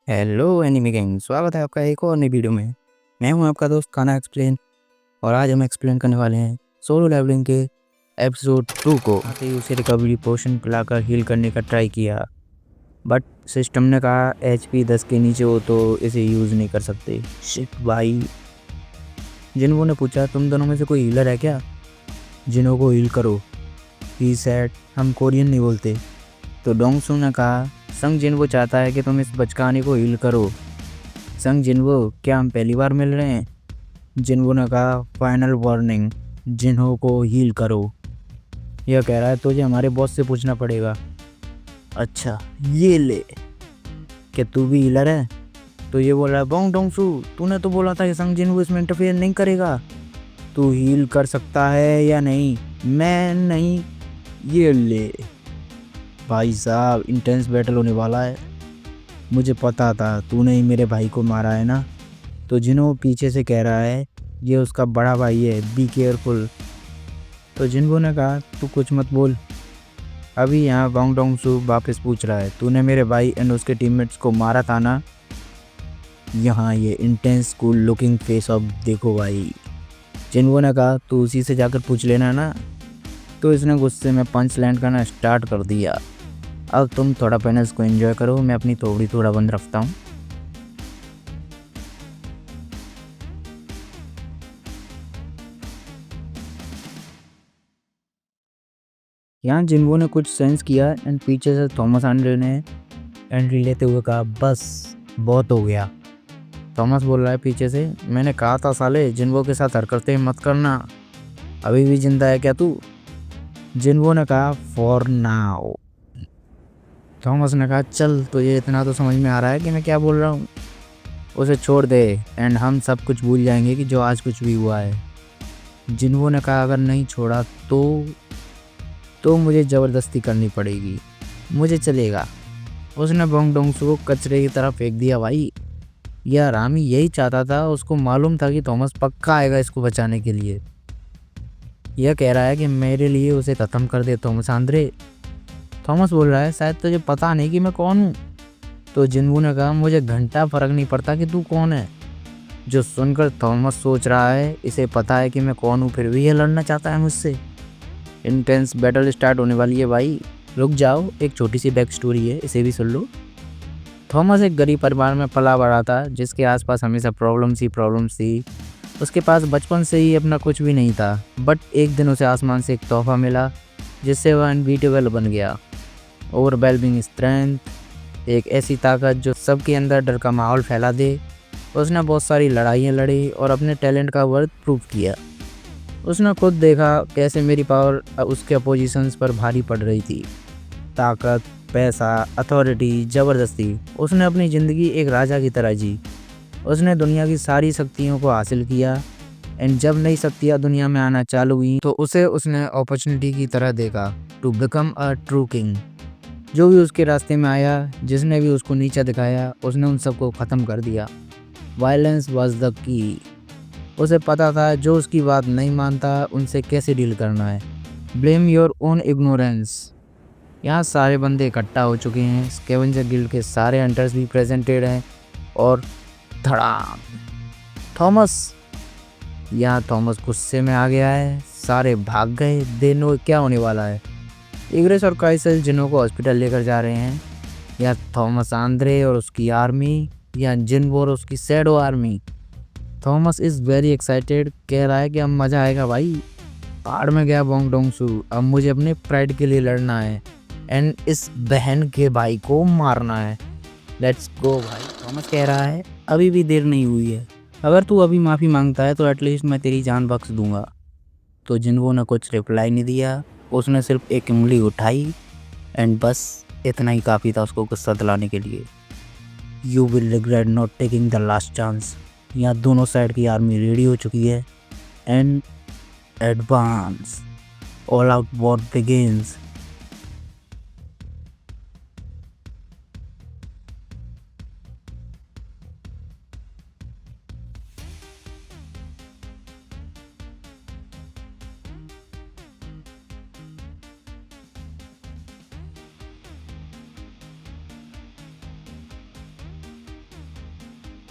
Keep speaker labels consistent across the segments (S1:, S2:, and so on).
S1: Hello enemy gang, स्वागत है आपका एक और नई वीडियो में। मैं हूं आपका दोस्त खाना एक्सप्लेन और आज हम एक्सप्लेन करने वाले हैं सोलो लेवलिंग के एपिसोड 2 को। आते ही उसे रिकवरी पोशन पिलाकर हील करने का ट्राई किया, बट सिस्टम ने कहा HP 10 के नीचे हो तो इसे यूज़ नहीं कर सकते। शिट भाई। जिन्हों ने पूछा तुम दोनों में से कोई हीलर है क्या, जिन्हों को हील करो। ही सेड हम कोरियन नहीं बोलते। तो डोंगसू ने कहा संग जिन्हो चाहता है कि तुम इस बचकाने को हील करो। संग जिन्हो क्या हम पहली बार मिल रहे हैं। जिन्हो ने कहा फाइनल वार्निंग, जिन्हो को हील करो। यह कह रहा है तुझे हमारे बॉस से पूछना पड़ेगा। अच्छा ये ले, क्या तू भी हीलर है? तो ये बोल रहा है बोंग डोंगसू, तूने तो बोला था कि संग जिन्हो इसमें इंटरफेयर नहीं करेगा। तू हील कर सकता है या नहीं? मैं नहीं। ये ले भाई साहब, इंटेंस बैटल होने वाला है। मुझे पता था तूने ही मेरे भाई को मारा है ना। तो जिन्हों पीछे से कह रहा है ये उसका बड़ा भाई है, बी केयरफुल। तो जिन्हों ने कहा तू कुछ मत बोल। अभी यहाँ वांग डोंगसू वापस पूछ रहा है तूने मेरे भाई एंड उसके टीममेट्स को मारा था ना। यहाँ ये intense cool looking face of देखो भाई। जिन्हों ने कहा तू उसी से जाकर पूछ लेना ना। तो इसने गुस्से में पंच लैंड करना स्टार्ट कर दिया। अब तुम थोड़ा पैनल्स को एंजॉय करो, मैं अपनी थोड़ी थोड़ा बंद रखता हूँ। यहाँ जिन्हों ने कुछ सेंस किया एंड पीछे से थॉमस आंड्रे ने एंट्री लेते हुए कहा बस बहुत हो गया। थॉमस बोल रहा है पीछे से, मैंने कहा था साले जिन्हों के साथ हरकतें मत करना। अभी भी जिंदा है क्या तू? जिन्हों ने कहा फॉर नाउ। थॉमस ने कहा चल तुझे इतना तो समझ में आ रहा है कि मैं क्या बोल रहा हूँ। उसे छोड़ दे एंड हम सब कुछ भूल जाएंगे कि जो आज कुछ भी हुआ है। जिन्हों ने कहा अगर नहीं छोड़ा तो मुझे ज़बरदस्ती करनी पड़ेगी, मुझे चलेगा। उसने बोंग डोंगसू को कचरे की तरफ फेंक दिया। भाई यह हरामी यही चाहता था, उसको मालूम था कि थॉमस पक्का आएगा इसको बचाने के लिए। यह कह रहा है कि मेरे लिए उसे ख़त्म कर दे थॉमस आंद्रे। थॉमस बोल रहा है शायद तुझे पता नहीं कि मैं कौन हूँ। तो जिन्हों ने कहा मुझे घंटा फर्क नहीं पड़ता कि तू कौन है। जो सुनकर थॉमस सोच रहा है इसे पता है कि मैं कौन हूँ, फिर भी यह लड़ना चाहता है मुझसे। इंटेंस बैटल स्टार्ट होने वाली है भाई। रुक जाओ, एक छोटी सी बैक स्टोरी है, इसे भी सुन लो। थॉमस एक गरीब परिवार में पला बड़ा था जिसके आसपास हमेशा प्रॉब्लम्स थी। उसके पास बचपन से ही अपना कुछ भी नहीं था, बट एक दिन उसे आसमान से एक तोहफा मिला जिससे वह अनबीटेबल बन गया। ओवरवेलमिंग स्ट्रेंथ, एक ऐसी ताकत जो सबके अंदर डर का माहौल फैला दे। उसने बहुत सारी लड़ाइयाँ लड़ी और अपने टैलेंट का वर्थ प्रूव किया। उसने खुद देखा कैसे मेरी पावर उसके अपोजिशंस पर भारी पड़ रही थी। ताकत, पैसा, अथॉरिटी, ज़बरदस्ती। उसने अपनी ज़िंदगी एक राजा की तरह जी। उसने दुनिया की सारी शक्तियों को हासिल किया एंड जब नई शक्तियाँ दुनिया में आना चालू हुई तो उसे उसने अपॉर्चुनिटी की तरह देखा to become a true king. जो भी उसके रास्ते में आया, जिसने भी उसको नीचा दिखाया, उसने उन सबको ख़त्म कर दिया। Violence was the key. उसे पता था जो उसकी बात नहीं मानता उनसे कैसे डील करना है। Blame your own ignorance. यहाँ सारे बंदे इकट्ठा हो चुके हैं, स्कैवेंजर गिल्ड के सारे हंटर्स भी प्रेजेंटेड हैं और धड़ाम थॉमस। यहाँ थॉमस गुस्से में आ गया है, सारे भाग गए। देनो क्या होने वाला है। इग्रेस और काइसल जिन्हों को हॉस्पिटल लेकर जा रहे हैं। या थॉमस आंद्रे और उसकी आर्मी, या जिन्हो और उसकी shadow army. Thomas is very excited, कह रहा है कि अब मज़ा आएगा भाई। पहाड़ में गया बोंग डोंगसू, अब मुझे अपने प्राइड के लिए लड़ना है एंड इस बहन के भाई को मारना है। लेट्स गो भाई। थॉमस कह रहा है अभी भी देर नहीं हुई है, अगर तू अभी माफ़ी मांगता है तो एटलीस्ट मैं तेरी जान बख्श दूंगा। तो जिन्हों ने कुछ रिप्लाई नहीं दिया, उसने सिर्फ एक उंगली उठाई एंड बस इतना ही काफ़ी था उसको गुस्सा दिलाने के लिए। You will regret not taking the last chance. यहाँ दोनों साइड की आर्मी रेडी हो चुकी है and advance all out war begins.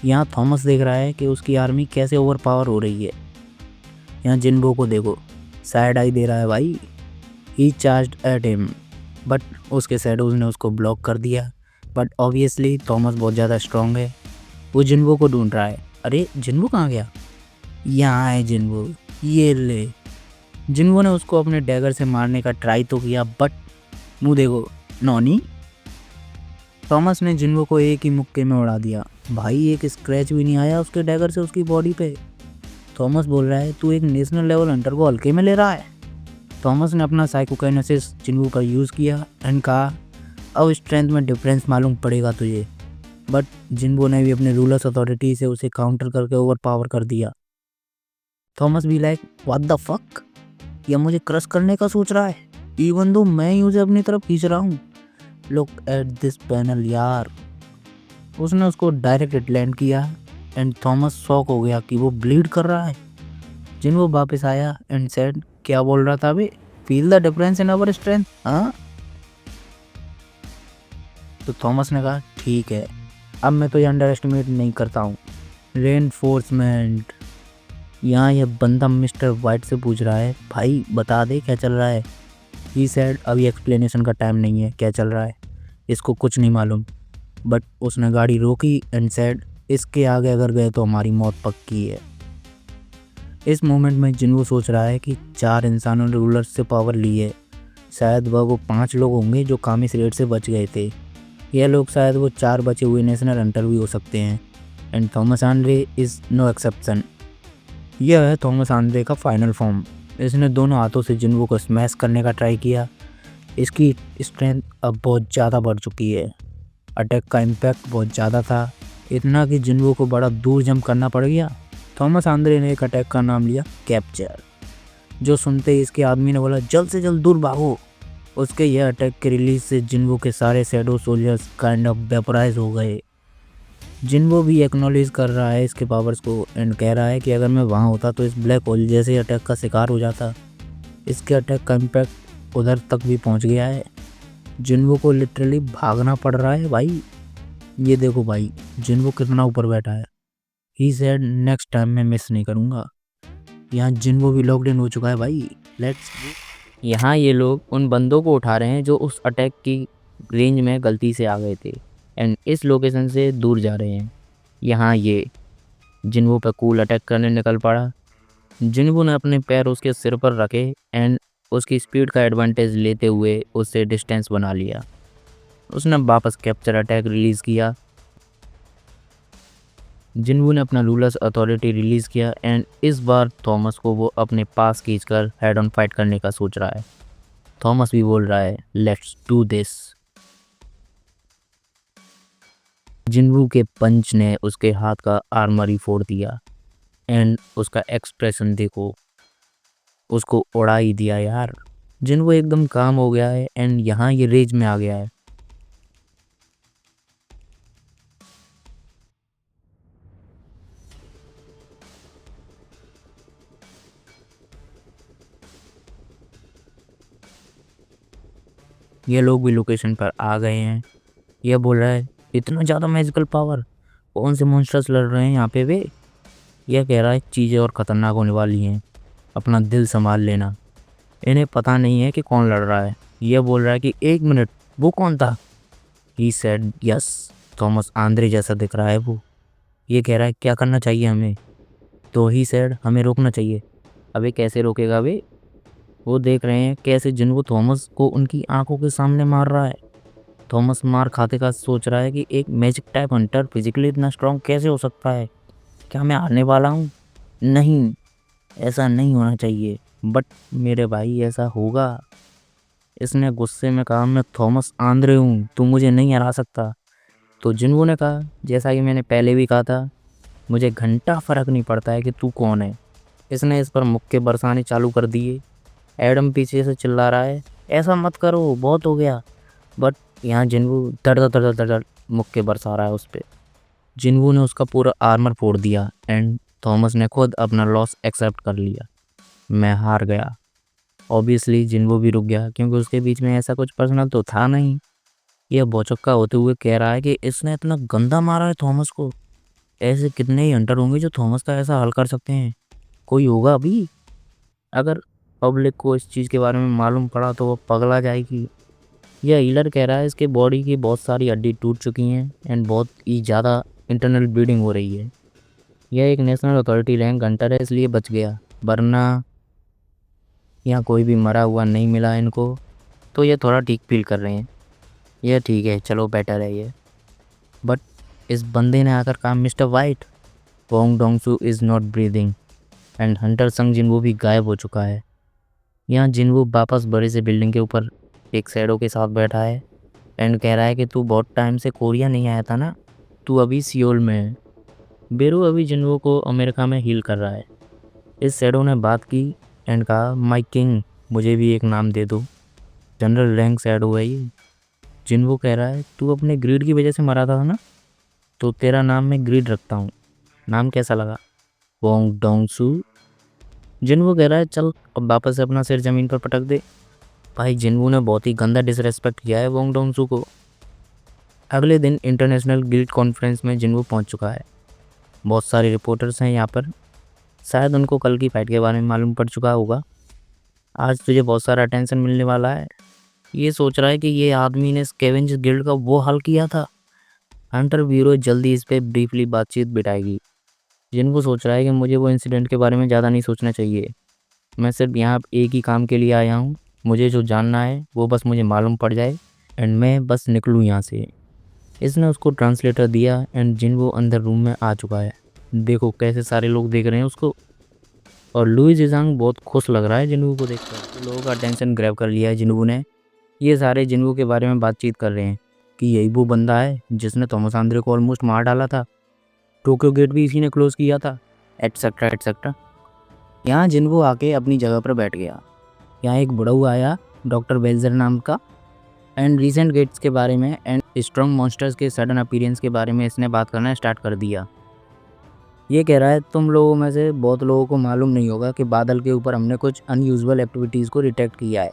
S1: यहाँ थॉमस देख रहा है कि उसकी आर्मी कैसे ओवर पावर हो रही है। यहाँ जिन्बो को देखो, साइड आई दे रहा है भाई। ही चार्ज्ड एट हिम बट उसके शैडोज ने उसको ब्लॉक कर दिया। बट ऑब्वियसली थॉमस बहुत ज़्यादा स्ट्रॉन्ग है। वो जिन्बो को ढूंढ रहा है। अरे जिन्बो कहाँ गया? यहाँ है जिन्बो, ये ले। जिन्बो ने उसको अपने डैगर से मारने का ट्राई तो किया बट मुँह देखो, नॉनी। थॉमस ने जिन्बो को एक ही मुक्के में उड़ा दिया भाई। एक स्क्रैच भी नहीं आया उसके डैगर से उसकी बॉडी पे। थॉमस बोल रहा है तू एक नेशनल लेवल हंटर को हल्के में ले रहा है। थॉमस ने अपना साइकोकाइनेसिस जिन्बो पर यूज़ किया एंड कहा अब स्ट्रेंथ में डिफरेंस मालूम पड़ेगा तुझे। बट जिन्बो ने भी अपने रूलर्स अथॉरिटी से उसे काउंटर करके ओवर पावर कर दिया। थॉमस भी लाइक व्हाट द फक, यह मुझे क्रश करने का सोच रहा है इवन दो मैं ही उसे अपनी तरफ खींच रहा हूँ। लुक एट दिस पैनल यार। उसने उसको डायरेक्ट लैंड किया एंड थॉमस शॉक हो गया कि वो ब्लीड कर रहा है। जिन्बो वापस आया एंड सेड क्या बोल रहा था अबे, feel the difference in our strength. हाँ, तो थॉमस ने कहा ठीक है, अब मैं तो ये अंडर एस्टिमेट नहीं करता हूँ। रेनफोर्समेंट। यहाँ यह बंदा मिस्टर वाइट से पूछ रहा है भाई बता दे क्या चल रहा है। ही सेड अभी एक्सप्लेनेशन का टाइम नहीं है, क्या चल रहा है इसको कुछ नहीं मालूम। बट उसने गाड़ी रोकी एंड सेड इसके आगे अगर गए तो हमारी मौत पक्की है। इस मोमेंट में जिन्बो सोच रहा है कि 4 इंसानों ने रूलर से पावर ली है। शायद वो 5 लोग होंगे जो कामिस रेड से बच गए थे। यह लोग शायद वो 4 बचे हुए नेशनल हंटर भी हो सकते हैं and Thomas Andre is no exception. यह है थॉमस आंद्रे का फाइनल फॉर्म। इसने दोनों हाथों से जिन्बो को स्मैश करने का ट्राई किया। इसकी स्ट्रेंथ अब बहुत ज़्यादा बढ़ चुकी है। अटैक का इम्पैक्ट बहुत ज़्यादा था, इतना कि जिन्बो को बड़ा दूर जंप करना पड़ गया। थॉमस आंद्रे ने एक अटैक का नाम लिया कैप्चर, जो सुनते ही इसके आदमी ने बोला जल्द से जल्द दूर भागो। उसके यह अटैक के रिलीज से जिन्बो के सारे shadow soldiers kind of vaporise हो गए। जिन्बो भी एक्नॉलेज कर रहा है इसके पावर्स को एंड कह रहा है कि अगर मैं वहाँ होता तो इस ब्लैक होल जैसे अटैक का शिकार हो जाता। इसके अटैक का इम्पैक्ट उधर तक भी पहुँच गया है। जिन्बो को लिटरली भागना पड़ रहा है भाई। ये देखो भाई जिन्बो कितना ऊपर बैठा है। ही सेड नेक्स्ट टाइम मैं मिस नहीं करूँगा। यहाँ जिन्बो भी लॉकड इन हो चुका है भाई। लेट्स। यहाँ ये लोग उन बंदों को उठा रहे हैं जो उस अटैक की रेंज में गलती से आ गए थे एंड इस लोकेशन से दूर जा रहे हैं। यहाँ ये जिन्बो पे कूल अटैक करने निकल पड़ा। जिन्बो ने अपने पैर उसके सिर पर रखे एंड उसकी स्पीड का एडवांटेज लेते हुए उससे डिस्टेंस बना लिया। उसने वापस कैप्चर अटैक रिलीज़ किया। जिन्बो ने अपना रूलर्स अथॉरिटी रिलीज़ किया एंड इस बार थॉमस को वो अपने पास खींचकर हेड ऑन फाइट करने का सोच रहा है। थॉमस भी बोल रहा है लेट्स डू दिस। जिन्बो के पंच ने उसके हाथ का आर्मर ही फोड़ दिया एंड उसका एक्सप्रेशन देखो, उसको उड़ा ही दिया यार। जिन्बो एकदम काम हो गया है एंड यहाँ ये रेज में आ गया है। ये लोग भी लोकेशन पर आ गए हैं। यह बोल रहा है इतना ज़्यादा मैजिकल पावर, कौन से मॉन्स्टर्स लड़ रहे हैं यहाँ पे वे। यह कह रहा है चीज़ें और ख़तरनाक होने वाली हैं, अपना दिल संभाल लेना। इन्हें पता नहीं है कि कौन लड़ रहा है। यह बोल रहा है कि 1 मिनट वो कौन था। He said yes, Thomas Andre जैसा दिख रहा है वो। ये कह रहा है क्या करना चाहिए हमें। तो ही सेड हमें रोकना चाहिए। अबे कैसे रोकेगा वे। वो देख रहे हैं कैसे जिन्बो थॉमस को उनकी आंखों के सामने मार रहा है। थॉमस मार खाते का सोच रहा है कि एक मैजिक टाइप हंटर फिजिकली इतना स्ट्रांग कैसे हो सकता है। क्या मैं हारने वाला हूँ? नहीं, ऐसा नहीं होना चाहिए। बट मेरे भाई ऐसा होगा। इसने गुस्से में कहा मैं थॉमस आंद्रे हूँ, तू मुझे नहीं हरा सकता। तो जिन्बो ने कहा जैसा कि मैंने पहले भी कहा था, मुझे घंटा फ़र्क नहीं पड़ता है कि तू कौन है। इसने इस पर मुक्के बरसाने चालू कर दिए। एडम पीछे से चिल्ला रहा है ऐसा मत करो, बहुत हो गया। बट यहाँ जिन्बो धड़ धड़ धड़ धड़ धड़ मुक्के बरसा रहा है उस पर। जिन्बो ने उसका पूरा आर्मर फोड़ दिया एंड थॉमस ने खुद अपना लॉस एक्सेप्ट कर लिया। मैं हार गया। ऑब्वियसली जिन्बो भी रुक गया क्योंकि उसके बीच में ऐसा कुछ पर्सनल तो था नहीं। यह भौचक्का होते हुए कह रहा है कि इसने इतना गंदा मारा है थॉमस को। ऐसे कितने ही हंटर होंगे जो थॉमस का ऐसा हल कर सकते हैं। कोई होगा अभी। अगर पब्लिक को इस चीज़ के बारे में मालूम पड़ा तो वो पगला जाएगी। यह हीलर कह रहा है इसके बॉडी की बहुत सारी हड्डी टूट चुकी हैं एंड बहुत ही ज़्यादा इंटरनल ब्लीडिंग हो रही है। यह एक नेशनल अथॉरिटी रैंक हंटर है इसलिए बच गया, वरना यहाँ कोई भी मरा हुआ नहीं मिला इनको। तो ये थोड़ा ठीक फील कर रहे हैं। यह ठीक है, चलो बेटर है ये। बट इस बंदे ने आकर कहा mister white, Wong Dongsu is not breathing and Hunter संग जिनवो भी गायब हो चुका है। यहाँ जिनवो वापस बड़े से बिल्डिंग के ऊपर एक शैडो के साथ बैठा है एंड कह रहा है कि तू बहुत टाइम से कोरिया नहीं आया था ना, तू अभी सियोल में है। बेरू अभी जिनवो को अमेरिका में हील कर रहा है। इस शैडो ने बात की एंड कहा माई किंग, मुझे भी एक नाम दे दो। जनरल रैंक शैडो है ये। जिनवो कह रहा है तू अपने ग्रीड की वजह से मरा था ना, तो तेरा नाम मैं ग्रीड रखता हूँ। नाम कैसा लगा? Wong Dongsu. जिनवो कह रहा है चल अब वापस से अपना सिर ज़मीन पर पटक दे। भाई जिनवो ने बहुत ही गंदा डिसरेस्पेक्ट किया है वोंग डोंगसू को। अगले दिन इंटरनेशनल गिल्ड कॉन्फ्रेंस में जिनवो पहुंच चुका है। बहुत सारे रिपोर्टर्स हैं यहाँ पर। शायद उनको कल की फाइट के बारे में मालूम पड़ चुका होगा। आज तुझे बहुत सारा अटेंशन मिलने वाला है। ये सोच रहा है कि ये आदमी ने स्कैवेंजर गिल्ड का वो हल किया था। हंटर ब्यूरो जल्दी इस पर ब्रीफली बातचीत बिठाएगी। जिनको सोच रहा है कि मुझे वो इंसिडेंट के बारे में ज़्यादा नहीं सोचना चाहिए। मैं सिर्फ यहाँ एक ही काम के लिए आया हूँ। मुझे जो जानना है वो बस मुझे मालूम पड़ जाए एंड मैं बस निकलूँ यहाँ से। इसने उसको ट्रांसलेटर दिया एंड जिनवो अंदर रूम में आ चुका है। देखो कैसे सारे लोग देख रहे हैं उसको। और लुई जिजांग बहुत खुश लग रहा है जिनवो को देखकर। तो लोगों का अटेंशन ग्रैब कर लिया है जिनवो ने। ये सारे जिनवो के बारे में बातचीत कर रहे हैं कि यही वो बंदा है जिसने थॉमस आंद्रे को ऑलमोस्ट मार डाला था। टोक्यो गेट भी इसी ने क्लोज किया था, एटसेट्रा एटसेट्रा। यहाँ जिनवो आके अपनी जगह पर बैठ गया। यहाँ एक बुढ़ऊ आया डॉक्टर बेल्जर नाम का एंड रीसेंट गेट्स के बारे में एंड स्ट्रॉन्ग मॉन्स्टर्स के सडन अपीयरेंस के बारे में इसने बात करना स्टार्ट कर दिया। ये कह रहा है तुम लोगों में से बहुत लोगों को मालूम नहीं होगा कि बादल के ऊपर हमने कुछ अनयूजुअल एक्टिविटीज़ को डिटेक्ट किया है।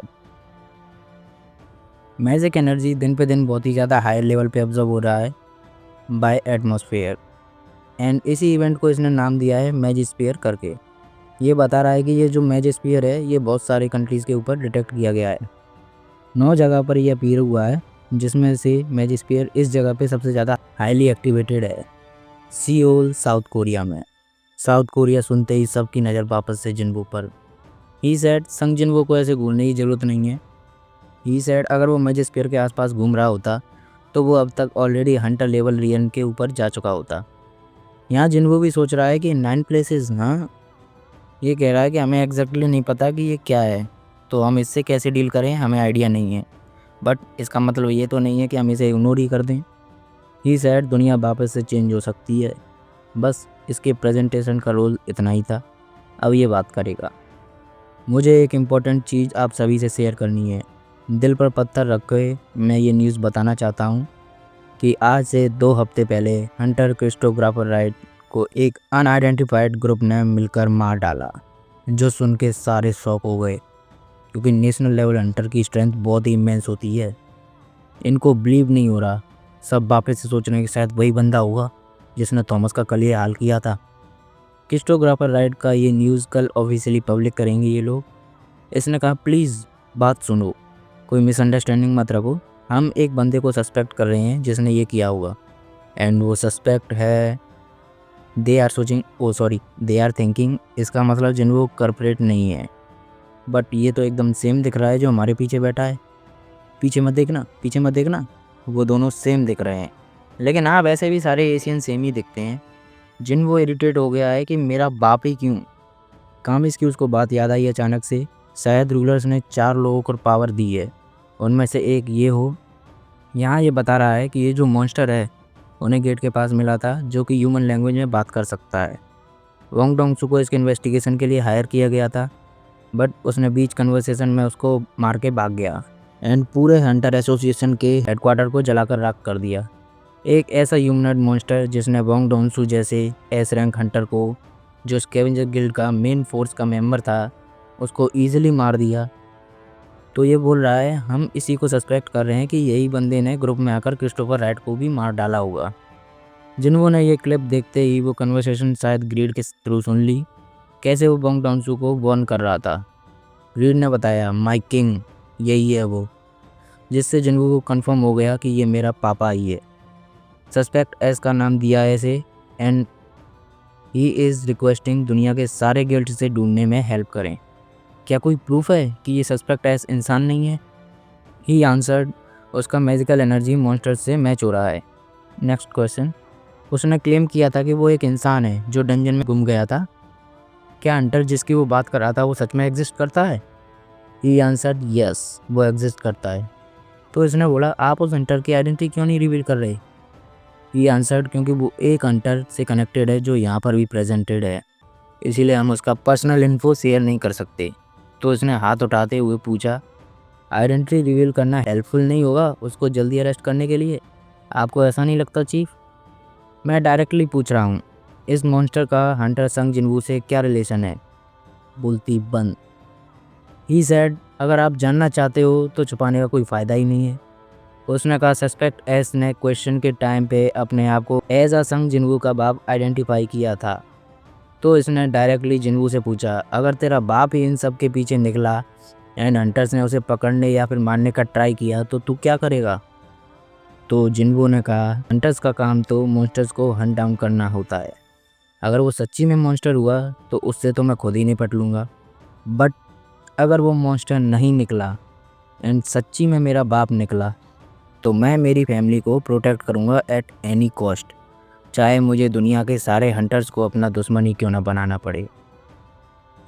S1: मैजिक एनर्जी दिन पे दिन बहुत ही ज़्यादा हाई लेवल पे ऑब्जर्व हो रहा है बाय एटमॉस्फेयर एंड इसी इवेंट को इसने नाम दिया है मैजिस्फीयर करके। ये बता रहा है कि ये जो मैजिस्फीयर है ये बहुत सारे कंट्रीज़ के ऊपर डिटेक्ट किया गया है। 9 जगह पर यह अपीयर हुआ है, जिसमें से मैजिस्फीयर इस जगह पे सबसे ज़्यादा हाईली एक्टिवेटेड है, सियोल साउथ कोरिया में। साउथ कोरिया सुनते ही सबकी नज़र वापस से जिनवो पर। ही सेड संग जिनवो को ऐसे घूमने की ज़रूरत नहीं है। ही सेड अगर वो मैजिस्फीयर के आसपास घूम रहा होता तो वो अब तक ऑलरेडी हंटर लेवल रियन के ऊपर जा चुका होता। यहाँ जिनवो भी सोच रहा है कि 9 प्लेसेस, हाँ। ये कह रहा है कि हमें एग्जैक्टली नहीं पता कि ये क्या है, तो हम इससे कैसे डील करें हमें आइडिया नहीं है। बट इसका मतलब ये तो नहीं है कि हम इसे इग्नोर ही कर दें। ही सेड दुनिया वापस से चेंज हो सकती है, बस इसके प्रेजेंटेशन का रोल इतना ही था, अब ये बात करेगा। मुझे एक इम्पॉर्टेंट चीज़ आप सभी से शेयर करनी है। दिल पर पत्थर रख के मैं ये न्यूज़ बताना चाहता हूँ कि आज से 2 हफ्ते पहले हंटर क्रिस्टोग्राफर राइट को एक अनआइडेंटिफाइड ग्रुप ने मिलकर मार डाला। जो सुन के सारे शॉक हो गए, क्योंकि नेशनल लेवल हंटर की स्ट्रेंथ बहुत ही इमेंस होती है। इनको बिलीव नहीं हो रहा। सब वापस से सोच रहे हैं कि शायद वही बंदा होगा जिसने थॉमस का कल ये हाल किया था। क्रिस्टोग्राफर राइट का ये न्यूज़ कल ऑफिशियली पब्लिक करेंगे ये लोग। इसने कहा प्लीज़ बात सुनो, कोई मिसअंडरस्टैंडिंग मत रखो। हम एक बंदे को सस्पेक्ट कर रहे हैं जिसने ये किया होगा एंड वो सस्पेक्ट है। दे आर थिंकिंग, इसका मतलब जिनको कॉर्पोरेट नहीं है। बट ये तो एकदम सेम दिख रहा है जो हमारे पीछे बैठा है। पीछे मत देखना, वो दोनों सेम दिख रहे हैं। लेकिन हाँ, वैसे भी सारे एशियन सेम ही दिखते हैं। जिन वो इरिटेट हो गया है कि मेरा बाप ही क्यों। कामिस की उसको बात याद आई अचानक से। शायद रूलर्स ने 4 लोगों को पावर दी है, उनमें से एक ये हो। यहाँ ये बता रहा है कि ये जो मॉन्स्टर है उन्हें गेट के पास मिला था, जो कि ह्यूमन लैंग्वेज में बात कर सकता है। वोंग डोंगसू को इसके इन्वेस्टिगेशन के लिए हायर किया गया था, बट उसने बीच कन्वर्सेशन में उसको मार के भाग गया एंड पूरे हंटर एसोसिएशन के हेडक्वार्टर को जलाकर राख कर दिया। एक ऐसा ह्यूमनॉइड मॉन्स्टर जिसने वोंग डोंगसू जैसे एस रैंक हंटर को, जो स्कैवेंजर गिल्ड का मेन फोर्स का मेंबर था, उसको ईजिली मार दिया। तो ये बोल रहा है हम इसी को सस्पेक्ट कर रहे हैं कि यही बंदे ने ग्रुप में आकर क्रिस्टोफर राइट को भी मार डाला होगा। जिन्हों ने ये क्लिप देखते ही वो कन्वर्सेशन शायद ग्रीड के थ्रू सुन ली, कैसे वो बॉन्ग डाउनसू को वार्न कर रहा था। ग्रीड ने बताया, माई किंग, यही है वो, जिससे जिन्हों को कंफर्म हो गया कि ये मेरा पापा ही है। सस्पेक्ट एस का नाम दिया है इसे, एंड ही इज़ रिक्वेस्टिंग दुनिया के सारे गिल्ट से ढूंढने में हेल्प करें। क्या कोई प्रूफ है कि ये सस्पेक्ट एस इंसान नहीं है? ही आंसर्ड, उसका मैजिकल एनर्जी मॉन्स्टर से मैच हो रहा है। नेक्स्ट क्वेश्चन, उसने क्लेम किया था कि वो एक इंसान है जो डंजन में गुम गया था। क्या हंटर जिसकी वो बात कर रहा था वो सच में एग्जिस्ट करता है? ही आंसर्ड, यस, वो एग्जिस्ट करता है। तो इसने बोला, आप उस हंटर की आइडेंटिटी क्यों नहीं रिवील कर रहे? ही आंसर्ड, क्योंकि वो एक हंटर से कनेक्टेड है जो यहाँ पर भी प्रेजेंटेड है, इसीलिए हम उसका पर्सनल इन्फो शेयर नहीं कर सकते। तो इसने हाथ उठाते हुए पूछा, आइडेंटिटी रिवील करना हेल्पफुल नहीं होगा उसको जल्दी अरेस्ट करने के लिए? आपको ऐसा नहीं लगता चीफ? मैं डायरेक्टली पूछ रहा हूँ, इस मॉन्स्टर का हंटर संग जिनवू से क्या रिलेशन है? बोलती बंद। ही सेड, अगर आप जानना चाहते हो तो छुपाने का कोई फ़ायदा ही नहीं है। उसने कहा, सस्पेक्ट एस ने क्वेश्चन के टाइम पे अपने आप को एज अ संग जिनवू का बाप आइडेंटिफाई किया था। तो इसने डायरेक्टली जिनवू से पूछा, अगर तेरा बाप ही इन सब के पीछे निकला एंड हंटर्स ने उसे पकड़ने या फिर मारने का ट्राई किया तो तू क्या करेगा? तो जिनवू ने कहा, हंटर्स का काम तो मॉन्स्टर्स को हंट डाउन करना होता है। अगर वो सच्ची में मॉन्स्टर हुआ तो उससे तो मैं खुद ही निपट लूँगा। बट अगर वो मॉन्स्टर नहीं निकला एंड सच्ची में मेरा बाप निकला, तो मैं मेरी फैमिली को प्रोटेक्ट करूँगा एट एनी कॉस्ट, चाहे मुझे दुनिया के सारे हंटर्स को अपना दुश्मन ही क्यों ना बनाना पड़े।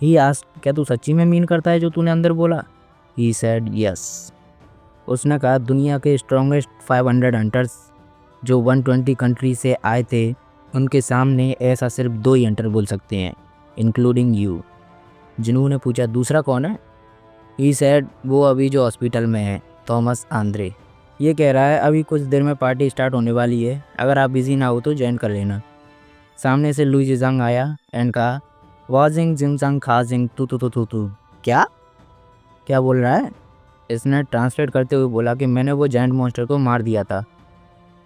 S1: ही आस्क्ड, क्या तू सच्ची में मीन करता है जो तूने अंदर बोला? He said, yes. उसने कहा, दुनिया के स्ट्रॉन्गेस्ट 500 हंटर्स जो 120 कंट्री से आए थे, उनके सामने ऐसा सिर्फ 2 ही हंटर बोल सकते हैं, इंक्लूडिंग यू। जिन्होंने पूछा, दूसरा कौन है? ही सेड, वो अभी जो हॉस्पिटल में है, थॉमस आंद्रे। ये कह रहा है अभी कुछ देर में पार्टी स्टार्ट होने वाली है, अगर आप बिजी ना हो तो ज्वाइन कर लेना। सामने से लुई जिजांग आया एंड कहा, वाजिंग जिंगजांग खाजिंग तू तू तू तू तू। क्या क्या बोल रहा है? इसने ट्रांसलेट करते हुए बोला कि मैंने वो जायंट मॉन्स्टर को मार दिया था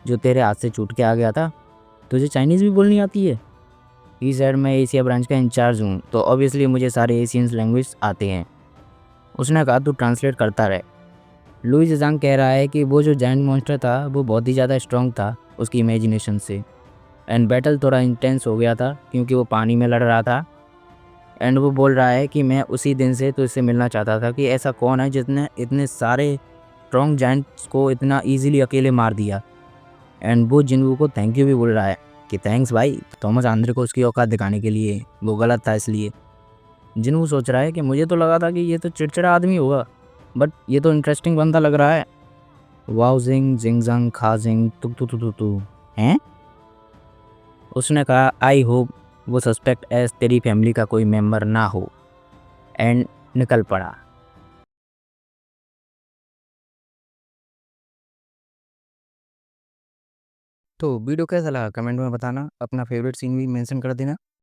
S1: जो तेरे हाथ से छूट के आ गया था। तुझे चाइनीज़ भी बोलनी आती है? ही सेड, मैं एशिया ब्रांच का इंचार्ज हूँ तो ऑब्वियसली मुझे सारे एशियंस लैंग्वेज आते हैं। उसने कहा, तू ट्रांसलेट करता रहे। लुई जिजांग कह रहा है कि वो जो जायंट मॉन्स्टर था वो बहुत ही ज़्यादा स्ट्रॉन्ग था उसकी इमेजिनेशन से, एंड बैटल थोड़ा इंटेंस हो गया था क्योंकि वो पानी में लड़ रहा था। एंड वो बोल रहा है कि मैं उसी दिन से तो इससे मिलना चाहता था कि ऐसा कौन है जिसने इतने सारे स्ट्रॉन्ग जायंट्स को इतना ईजिली अकेले मार दिया। एंड वो जिन्वू को थैंक यू भी बोल रहा है कि थैंक्स भाई, थॉमस आंद्रे को उसकी औकात दिखाने के लिए, वो गलत था इसलिए। जिन्वू सोच रहा है कि मुझे तो लगा था कि ये तो चिड़चिड़ा आदमी होगा, बट ये तो इंटरेस्टिंग बंदा लग रहा है। वाओजिंग जिंगजांग खाजिंग तुक तु तु तु तु हैं? उसने कहा, आई होप वो सस्पेक्ट एस तेरी फैमिली का कोई मेंबर ना हो, एंड निकल पड़ा। तो वीडियो कैसा लगा कमेंट में बताना, अपना फेवरेट सीन भी मेंशन कर देना।